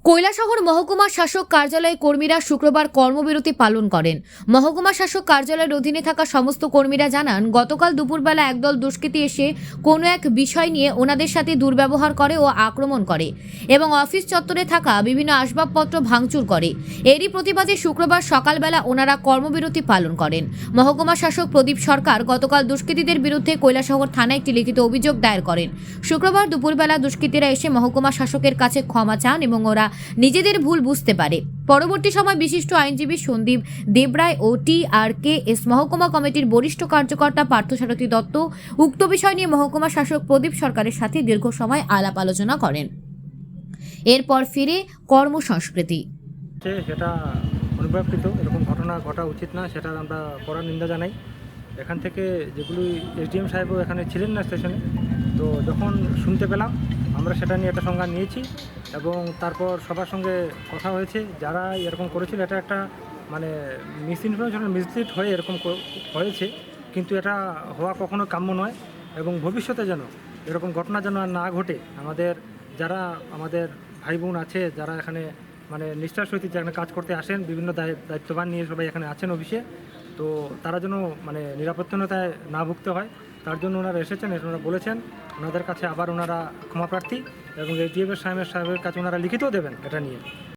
কৈলাসহর মহকুমা শাসক কার্যালয়ে কর্মীরা শুক্রবার কর্মবিরতি পালন করেন। মহকুমা শাসক কার্যালয়ের অধীনে থাকা সমস্ত কর্মীরা জানান, গতকাল দুপুরবেলা একদল দুষ্কৃতী এসে কোনো এক বিষয় নিয়ে ওনাদের সাথে দুর্ব্যবহার করে ও আক্রমণ করে এবং অফিস চত্বরে থাকা বিভিন্ন আসবাবপত্র ভাঙচুর করে। এরই প্রতিবাদে শুক্রবার সকালবেলা ওনারা কর্মবিরতি পালন করেন। মহকুমা শাসক প্রদীপ সরকার গতকাল দুষ্কৃতীদের বিরুদ্ধে কৈলাসহর থানায় একটি লিখিত অভিযোগ দায়ের করেন। শুক্রবার দুপুরবেলা দুষ্কৃতীরা এসে মহকুমা শাসকের কাছে ক্ষমা চান এবং ওরা নিজেদের ভুল বুঝতে পারে। পরবর্তী সময় বিশিষ্ট আইনজীবী সন্দীপ দেবরায় ও TRKS মহকুমা কমিটির বরিষ্ঠ কার্যকর্তা পার্থসারথী দত্ত উক্ত বিষয় নিয়ে মহকুমা শাসক প্রদীপ সরকারের সাথে দীর্ঘ সময় আলাপ আলোচনা করেন। এরপর ফিরে কর্মসংস্কৃতি। সেটা অনুপ্রাপ্তিত, এরকম ঘটনা ঘটা উচিত না, সেটা আমরা কড়া নিন্দা জানাই। এখান থেকে যেগুলি SDM সাহেবও এখানে ছিলেন না স্টেশনে, তো যখন শুনতে পেলাম আমরা সেটা নিয়ে একটা সংজ্ঞান নিয়েছি এবং তারপর সবার সঙ্গে কথা হয়েছে। যারা এরকম করেছিল এটা একটা মানে মিসইনফরমেশন, মিসলিড হয়ে এরকম হয়েছে, কিন্তু এটা হওয়া কখনো কাম্য নয় এবং ভবিষ্যতে যেন এরকম ঘটনা যেন আর না ঘটে। যারা আমাদের ভাই বোন আছে, যারা এখানে মানে নিষ্ঠার সহিত যেখানে কাজ করতে আসেন, বিভিন্ন দায়িত্ববান নিয়ে সবাই এখানে আছেন অফিসে, তো তারা যেন মানে নিরাপত্তাহীনতায় না ভুগতে হয়, তার জন্য ওনারা এসেছেন। ওনারা বলেছেন ওনাদের কাছে আবার ওনারা ক্ষমা প্রার্থী এবং SDM সাহেবের কাছে ওনারা লিখিতও দেবেন এটা নিয়ে।